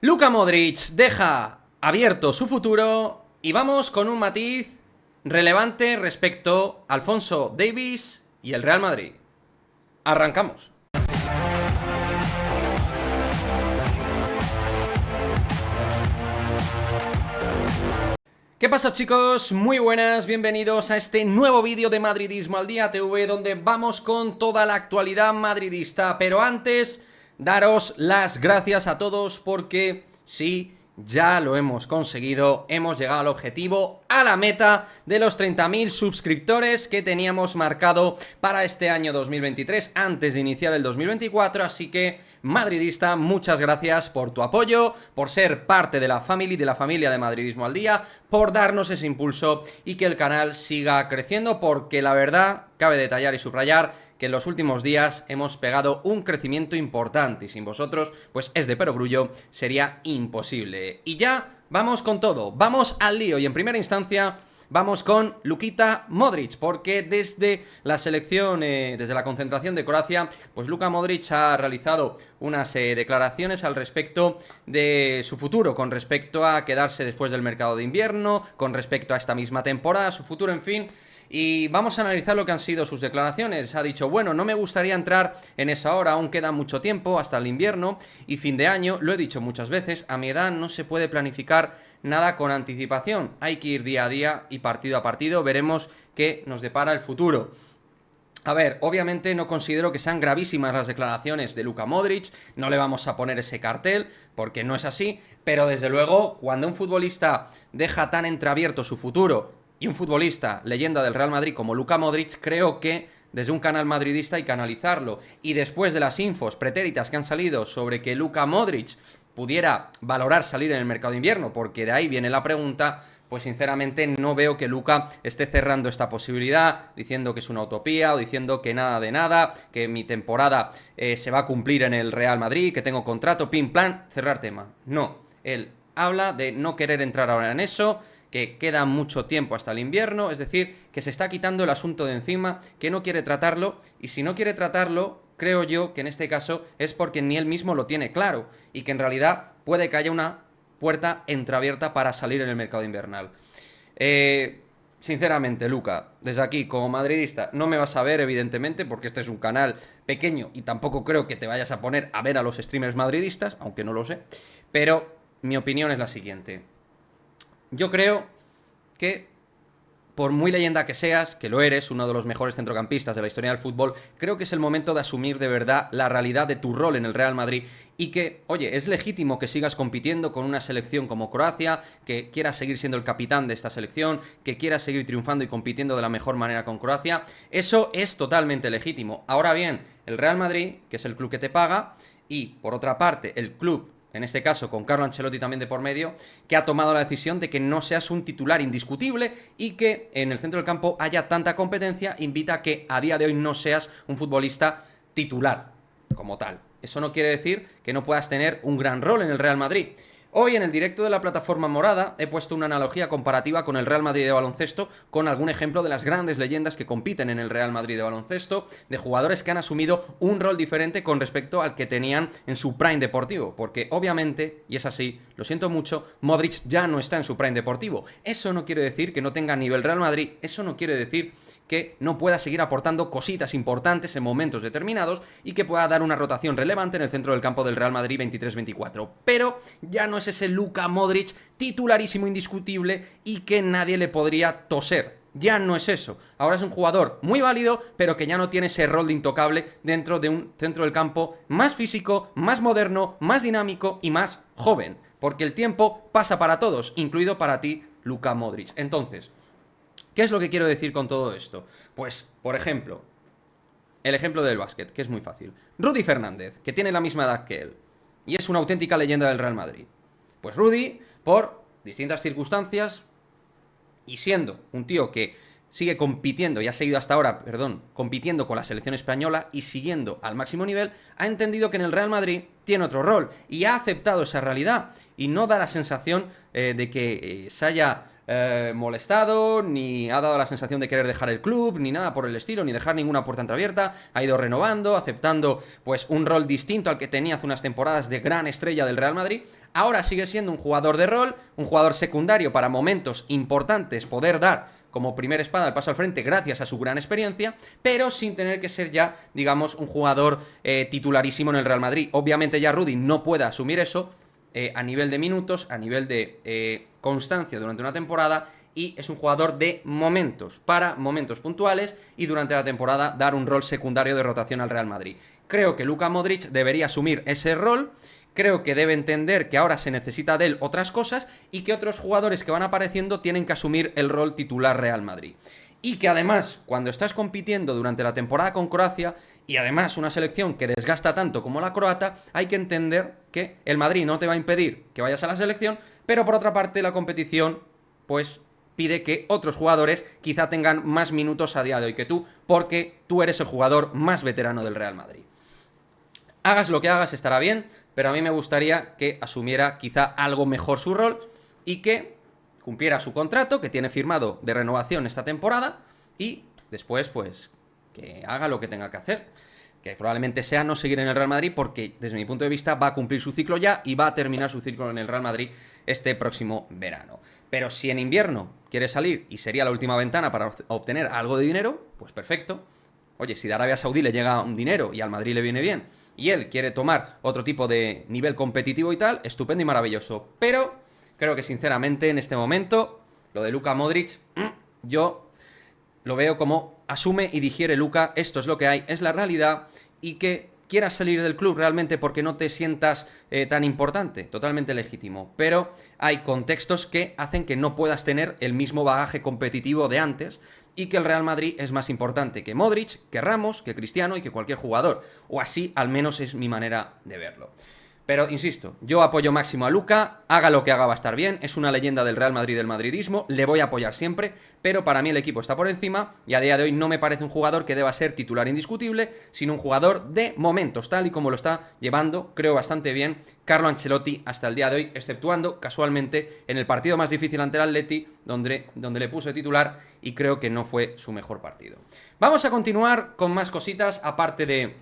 Luka Modric deja abierto su futuro y vamos con un matiz relevante respecto a Alphonso Davies y el Real Madrid. Arrancamos. ¿Qué pasa, chicos? Muy buenas, bienvenidos a este nuevo vídeo de Madridismo al Día TV, donde vamos con toda la actualidad madridista. Pero antes, daros las gracias a todos porque sí, ya lo hemos conseguido, hemos llegado al objetivo, a la meta de los 30.000 suscriptores que teníamos marcado para este año 2023, antes de iniciar el 2024, así que, madridista, muchas gracias por tu apoyo, por ser parte de la familia de Madridismo al Día, por darnos ese impulso y que el canal siga creciendo, porque la verdad, cabe detallar y subrayar, que en los últimos días hemos pegado un crecimiento importante y sin vosotros, pues es de perogrullo, sería imposible. Y ya vamos con todo, vamos al lío y en primera instancia vamos con Lukita Modric, porque desde la selección, desde la concentración de Croacia, pues Luka Modric ha realizado unas declaraciones al respecto de su futuro, con respecto a quedarse después del mercado de invierno, con respecto a esta misma temporada, su futuro, en fin. Y vamos a analizar lo que han sido sus declaraciones. Ha dicho, bueno, no me gustaría entrar en esa hora, aún queda mucho tiempo hasta el invierno y fin de año. Lo he dicho muchas veces, a mi edad no se puede planificar nada con anticipación. Hay que ir día a día y partido a partido, veremos qué nos depara el futuro. A ver, obviamente no considero que sean gravísimas las declaraciones de Luka Modric, no le vamos a poner ese cartel, porque no es así, pero desde luego, cuando un futbolista deja tan entreabierto su futuro, y un futbolista leyenda del Real Madrid como Luka Modric, creo que desde un canal madridista hay que analizarlo. Y después de las infos pretéritas que han salido sobre que Luka Modric pudiera valorar salir en el mercado de invierno, porque de ahí viene la pregunta, pues sinceramente no veo que Luka esté cerrando esta posibilidad, diciendo que es una utopía o diciendo que nada de nada, que mi temporada se va a cumplir en el Real Madrid, que tengo contrato, pim, plan, cerrar tema. No, él habla de no querer entrar ahora en eso, que queda mucho tiempo hasta el invierno, es decir, que se está quitando el asunto de encima, que no quiere tratarlo, y si no quiere tratarlo, creo yo que en este caso es porque ni él mismo lo tiene claro, y que en realidad puede que haya una puerta entreabierta para salir en el mercado invernal. Sinceramente, Luka, desde aquí, como madridista, no me vas a ver, evidentemente, porque este es un canal pequeño, y tampoco creo que te vayas a poner a ver a los streamers madridistas, aunque no lo sé, pero mi opinión es la siguiente. Yo creo que, por muy leyenda que seas, que lo eres, uno de los mejores centrocampistas de la historia del fútbol, creo que es el momento de asumir de verdad la realidad de tu rol en el Real Madrid y que, oye, es legítimo que sigas compitiendo con una selección como Croacia, que quieras seguir siendo el capitán de esta selección, que quieras seguir triunfando y compitiendo de la mejor manera con Croacia. Eso es totalmente legítimo. Ahora bien, el Real Madrid, que es el club que te paga, y, por otra parte, el club, en este caso con Carlo Ancelotti también de por medio, que ha tomado la decisión de que no seas un titular indiscutible y que en el centro del campo haya tanta competencia, invita a que a día de hoy no seas un futbolista titular como tal. Eso no quiere decir que no puedas tener un gran rol en el Real Madrid. Hoy en el directo de la plataforma morada he puesto una analogía comparativa con el Real Madrid de baloncesto, con algún ejemplo de las grandes leyendas que compiten en el Real Madrid de baloncesto, de jugadores que han asumido un rol diferente con respecto al que tenían en su prime deportivo, porque obviamente, y es así, lo siento mucho, Modric ya no está en su prime deportivo. Eso no quiere decir que no tenga nivel Real Madrid, eso no quiere decir que no pueda seguir aportando cositas importantes en momentos determinados y que pueda dar una rotación relevante en el centro del campo del Real Madrid 23-24. Pero ya no es ese Luka Modric titularísimo indiscutible y que nadie le podría toser. Ya no es eso. Ahora es un jugador muy válido, pero que ya no tiene ese rol de intocable dentro de un centro del campo más físico, más moderno, más dinámico y más joven. Porque el tiempo pasa para todos, incluido para ti, Luka Modric. Entonces, ¿qué es lo que quiero decir con todo esto? Pues, por ejemplo, el ejemplo del básquet, que es muy fácil. Rudy Fernández, que tiene la misma edad que él, y es una auténtica leyenda del Real Madrid. Pues Rudy, por distintas circunstancias, y siendo un tío que sigue compitiendo, y ha seguido hasta ahora, compitiendo con la selección española y siguiendo al máximo nivel, ha entendido que en el Real Madrid tiene otro rol, y ha aceptado esa realidad, y no da la sensación de que se haya molestado, ni ha dado la sensación de querer dejar el club, ni nada por el estilo, ni dejar ninguna puerta entreabierta. Ha ido renovando, aceptando pues un rol distinto al que tenía hace unas temporadas de gran estrella del Real Madrid, Ahora sigue siendo un jugador de rol, un jugador secundario para momentos importantes poder dar como primera espada al paso al frente gracias a su gran experiencia, pero sin tener que ser ya, digamos, un jugador titularísimo en el Real Madrid. Obviamente ya Rudy no puede asumir eso a nivel de minutos, a nivel de constancia durante una temporada, y es un jugador de momentos, para momentos puntuales y durante la temporada dar un rol secundario de rotación al Real Madrid. Creo que Luka Modric debería asumir ese rol. Creo que debe entender que ahora se necesita de él otras cosas y que otros jugadores que van apareciendo tienen que asumir el rol titular Real Madrid. Y que además, cuando estás compitiendo durante la temporada con Croacia, y además una selección que desgasta tanto como la croata, hay que entender que el Madrid no te va a impedir que vayas a la selección, pero por otra parte la competición, pues pide que otros jugadores quizá tengan más minutos a día de hoy que tú, porque tú eres el jugador más veterano del Real Madrid. Hagas lo que hagas, estará bien, pero a mí me gustaría que asumiera quizá algo mejor su rol y que cumpliera su contrato que tiene firmado de renovación esta temporada y después, pues, que haga lo que tenga que hacer. Que probablemente sea no seguir en el Real Madrid porque, desde mi punto de vista, va a cumplir su ciclo ya y va a terminar su ciclo en el Real Madrid este próximo verano. Pero si en invierno quiere salir y sería la última ventana para obtener algo de dinero, pues perfecto. Oye, si de Arabia Saudí le llega un dinero y al Madrid le viene bien y él quiere tomar otro tipo de nivel competitivo y tal, estupendo y maravilloso. Pero creo que sinceramente en este momento lo de Luka Modric, yo lo veo como asume y digiere Luka, esto es lo que hay, es la realidad, y que quieras salir del club realmente porque no te sientas tan importante, totalmente legítimo, pero hay contextos que hacen que no puedas tener el mismo bagaje competitivo de antes y que el Real Madrid es más importante que Modric, que Ramos, que Cristiano y que cualquier jugador, o así al menos es mi manera de verlo. Pero, insisto, yo apoyo máximo a Luka, haga lo que haga va a estar bien, es una leyenda del Real Madrid, del madridismo, le voy a apoyar siempre, pero para mí el equipo está por encima y a día de hoy no me parece un jugador que deba ser titular indiscutible, sino un jugador de momentos, tal y como lo está llevando, creo bastante bien, Carlo Ancelotti hasta el día de hoy, exceptuando casualmente en el partido más difícil ante el Atleti, donde le puso de titular y creo que no fue su mejor partido. Vamos a continuar con más cositas, aparte de,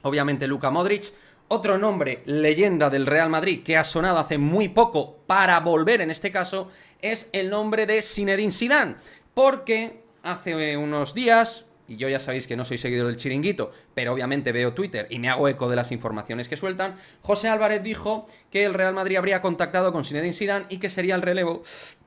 obviamente, Luka Modric. Otro nombre, leyenda del Real Madrid, que ha sonado hace muy poco para volver en este caso, es el nombre de Zinedine Zidane. Porque hace unos días, y yo ya sabéis que no soy seguidor del Chiringuito, pero obviamente veo Twitter y me hago eco de las informaciones que sueltan, José Álvarez dijo que el Real Madrid habría contactado con Zinedine Zidane y que sería el relevo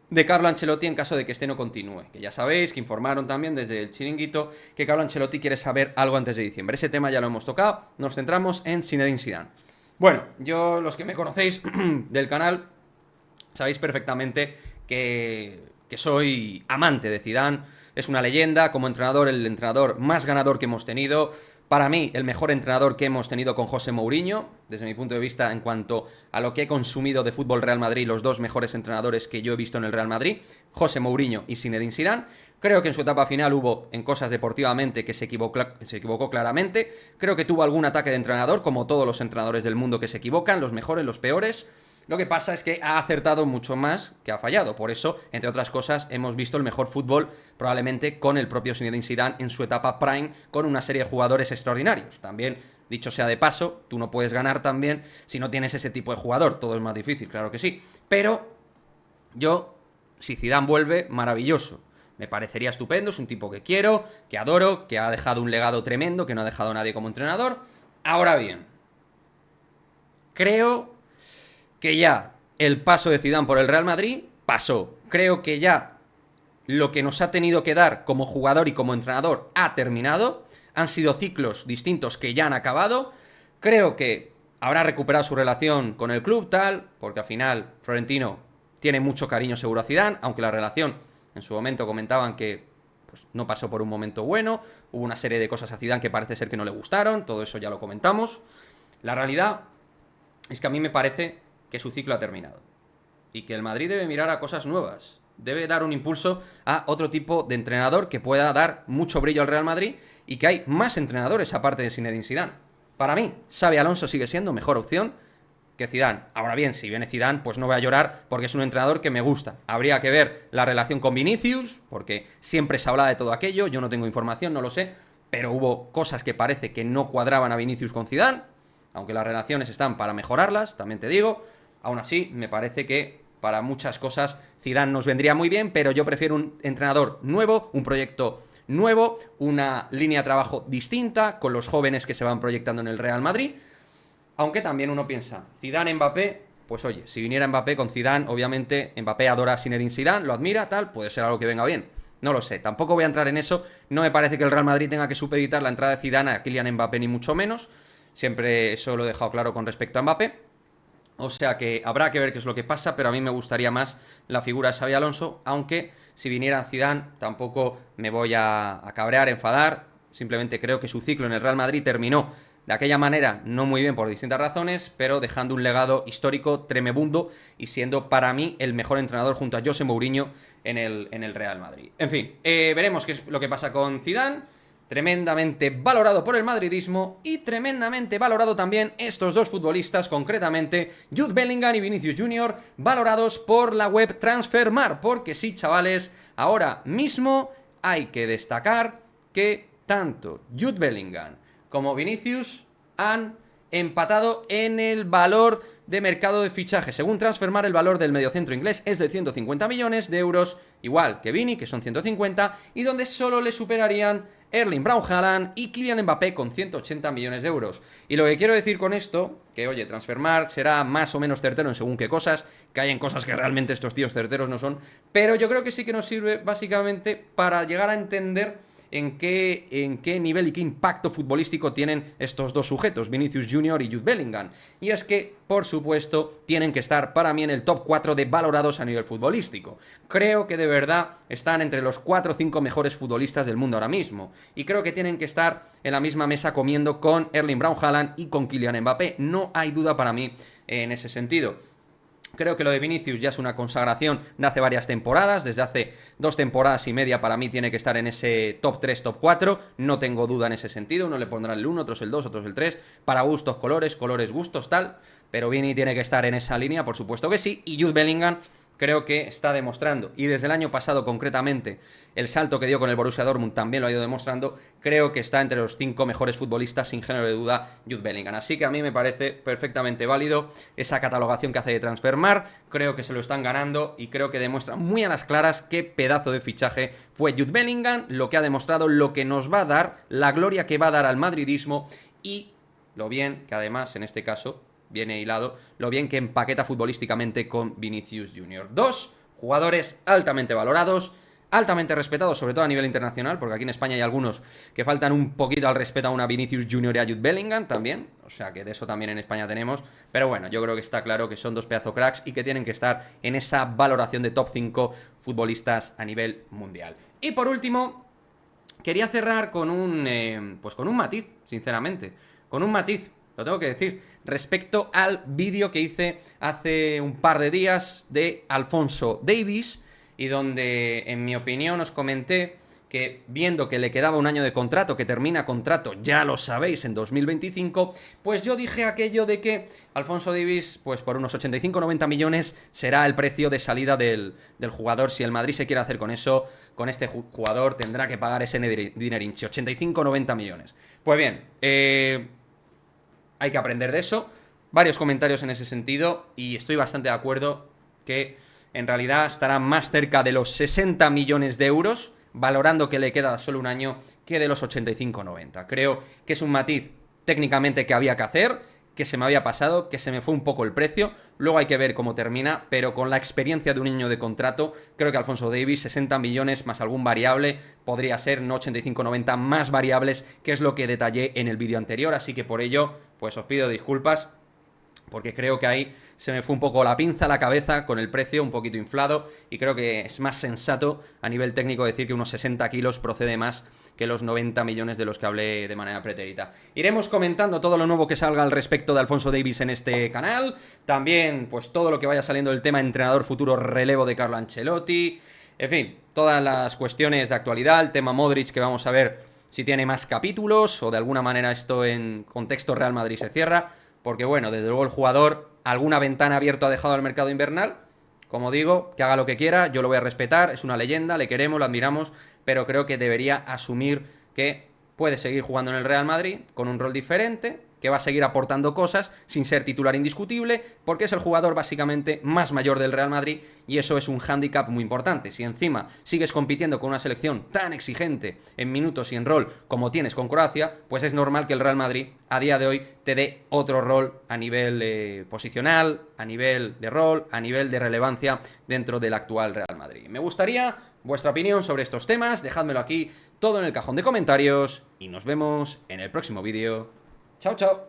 de Carlo Ancelotti en caso de que este no continúe. Que ya sabéis que informaron también desde el Chiringuito que Carlo Ancelotti quiere saber algo antes de diciembre. Ese tema ya lo hemos tocado, nos centramos en Zinedine Zidane. Bueno, yo, los que me conocéis del canal, sabéis perfectamente que soy amante de Zidane. Es una leyenda, como entrenador, el entrenador más ganador que hemos tenido. Para mí, el mejor entrenador que hemos tenido con José Mourinho, desde mi punto de vista, en cuanto a lo que he consumido de fútbol Real Madrid, los dos mejores entrenadores que yo he visto en el Real Madrid, José Mourinho y Zinedine Zidane. Creo que en su etapa final hubo en cosas deportivamente que se equivocó claramente. Creo que tuvo algún ataque de entrenador, como todos los entrenadores del mundo que se equivocan, los mejores, los peores. Lo que pasa es que ha acertado mucho más que ha fallado. Por eso, entre otras cosas, hemos visto el mejor fútbol probablemente con el propio Zinedine Zidane en su etapa prime, con una serie de jugadores extraordinarios. También, dicho sea de paso, tú no puedes ganar también si no tienes ese tipo de jugador. Todo es más difícil, claro que sí. Pero yo, si Zidane vuelve, maravilloso. Me parecería estupendo, es un tipo que quiero, que adoro, que ha dejado un legado tremendo, que no ha dejado a nadie como entrenador. Ahora bien, creo que ya el paso de Zidane por el Real Madrid pasó. Creo que ya lo que nos ha tenido que dar como jugador y como entrenador ha terminado. Han sido ciclos distintos que ya han acabado. Creo que habrá recuperado su relación con el club, tal, porque al final Florentino tiene mucho cariño seguro a Zidane, aunque la relación en su momento comentaban que pues, no pasó por un momento bueno. Hubo una serie de cosas a Zidane que parece ser que no le gustaron, todo eso ya lo comentamos. La realidad es que a mí me parece que su ciclo ha terminado y que el Madrid debe mirar a cosas nuevas, debe dar un impulso a otro tipo de entrenador que pueda dar mucho brillo al Real Madrid y que hay más entrenadores aparte de Zinedine Zidane. Para mí, Xabi Alonso sigue siendo mejor opción que Zidane. Ahora bien, si viene Zidane, pues no voy a llorar porque es un entrenador que me gusta. Habría que ver la relación con Vinicius, porque siempre se habla de todo aquello, yo no tengo información, no lo sé, pero hubo cosas que parece que no cuadraban a Vinicius con Zidane, aunque las relaciones están para mejorarlas, también te digo. Aún así, me parece que para muchas cosas Zidane nos vendría muy bien, pero yo prefiero un entrenador nuevo, un proyecto nuevo, una línea de trabajo distinta, con los jóvenes que se van proyectando en el Real Madrid. Aunque también uno piensa, Zidane-Mbappé, pues oye, si viniera Mbappé con Zidane, obviamente Mbappé adora a Zinedine Zidane, lo admira, tal, puede ser algo que venga bien. No lo sé, tampoco voy a entrar en eso. No me parece que el Real Madrid tenga que supeditar la entrada de Zidane a Kylian Mbappé, ni mucho menos. Siempre eso lo he dejado claro con respecto a Mbappé. O sea que habrá que ver qué es lo que pasa, pero a mí me gustaría más la figura de Xabi Alonso, aunque si viniera Zidane tampoco me voy a cabrear, enfadar. Simplemente creo que su ciclo en el Real Madrid terminó de aquella manera, no muy bien por distintas razones, pero dejando un legado histórico tremebundo y siendo para mí el mejor entrenador junto a José Mourinho en el Real Madrid. En fin, veremos qué es lo que pasa con Zidane. Tremendamente valorado por el madridismo y tremendamente valorado también estos dos futbolistas, concretamente Jude Bellingham y Vinicius Junior, valorados por la web Transfermarkt, porque sí, chavales, ahora mismo hay que destacar que tanto Jude Bellingham como Vinicius han empatado en el valor de mercado de fichaje. Según Transfermarkt, el valor del mediocentro inglés es de 150 millones de euros, igual que Vini, que son 150, y donde solo le superarían Erling Braut Haaland y Kylian Mbappé con 180 millones de euros. Y lo que quiero decir con esto, que oye, Transfermarkt será más o menos certero en según qué cosas, que hay en cosas que realmente estos tíos certeros no son, pero yo creo que sí que nos sirve básicamente para llegar a entender en qué nivel y qué impacto futbolístico tienen estos dos sujetos, Vinicius Junior y Jude Bellingham. Y es que, por supuesto, tienen que estar para mí en el top 4 de valorados a nivel futbolístico. Creo que de verdad están entre los 4 o 5 mejores futbolistas del mundo ahora mismo. Y creo que tienen que estar en la misma mesa comiendo con Erling Braut Haaland y con Kylian Mbappé. No hay duda para mí en ese sentido. Creo que lo de Vinicius ya es una consagración de hace varias temporadas. Desde hace 2 temporadas y media para mí tiene que estar en ese top 3, top 4. No tengo duda en ese sentido. Uno le pondrá el 1, otros el 2, otros el 3. Para gustos, colores, gustos, tal. Pero Vini tiene que estar en esa línea, por supuesto que sí. Y Jude Bellingham creo que está demostrando, y desde el año pasado concretamente, el salto que dio con el Borussia Dortmund también lo ha ido demostrando, creo que está entre los 5 mejores futbolistas, sin género de duda, Jude Bellingham. Así que a mí me parece perfectamente válido esa catalogación que hace de Transfermarkt, creo que se lo están ganando y creo que demuestra muy a las claras qué pedazo de fichaje fue Jude Bellingham, lo que ha demostrado, lo que nos va a dar, la gloria que va a dar al madridismo y lo bien que además, en este caso, viene hilado, lo bien que empaqueta futbolísticamente con Vinicius Junior. 2 jugadores altamente valorados, altamente respetados, sobre todo a nivel internacional, porque aquí en España hay algunos que faltan un poquito al respeto a una Vinicius Junior y a Jude Bellingham también, o sea que de eso también en España tenemos, pero bueno, yo creo que está claro que son 2 pedazo cracks y que tienen que estar en esa valoración de top 5 futbolistas a nivel mundial. Y por último, quería cerrar con un matiz, sinceramente, con un matiz, lo tengo que decir, respecto al vídeo que hice hace un par de días de Alphonso Davies, y donde, en mi opinión, os comenté que viendo que le quedaba un año de contrato, que termina contrato, ya lo sabéis, en 2025, pues yo dije aquello de que Alphonso Davies, pues por unos 85-90 millones, será el precio de salida del jugador. Si el Madrid se quiere hacer con eso, con este jugador, tendrá que pagar ese dinerinchi, 85-90 millones. Pues bien, hay que aprender de eso. Varios comentarios en ese sentido y estoy bastante de acuerdo que en realidad estará más cerca de los 60 millones de euros, valorando que le queda solo un año, que de los 85-90. Creo que es un matiz técnicamente que había que hacer, que se me había pasado, que se me fue un poco el precio. Luego hay que ver cómo termina, pero con la experiencia de un año de contrato, creo que Alphonso Davies, 60 millones más algún variable, podría ser, no 85-90, más variables, que es lo que detallé en el vídeo anterior. Así que por ello, pues os pido disculpas, porque creo que ahí se me fue un poco la pinza a la cabeza con el precio un poquito inflado y creo que es más sensato a nivel técnico decir que unos 60 kilos procede más que los 90 millones de los que hablé de manera pretérita. Iremos comentando todo lo nuevo que salga al respecto de Alphonso Davies en este canal, también pues todo lo que vaya saliendo del tema entrenador futuro relevo de Carlo Ancelotti, en fin, todas las cuestiones de actualidad, el tema Modric que vamos a ver si tiene más capítulos o de alguna manera esto en contexto Real Madrid se cierra. Porque bueno, desde luego el jugador alguna ventana abierta ha dejado al mercado invernal. Como digo, que haga lo que quiera, yo lo voy a respetar, es una leyenda, le queremos, lo admiramos, pero creo que debería asumir que puede seguir jugando en el Real Madrid con un rol diferente, que va a seguir aportando cosas sin ser titular indiscutible, porque es el jugador básicamente más mayor del Real Madrid y eso es un hándicap muy importante. Si encima sigues compitiendo con una selección tan exigente en minutos y en rol como tienes con Croacia, pues es normal que el Real Madrid a día de hoy te dé otro rol a nivel posicional, a nivel de rol, a nivel de relevancia dentro del actual Real Madrid. Me gustaría vuestra opinión sobre estos temas, dejádmelo aquí todo en el cajón de comentarios y nos vemos en el próximo vídeo. Chao, chao.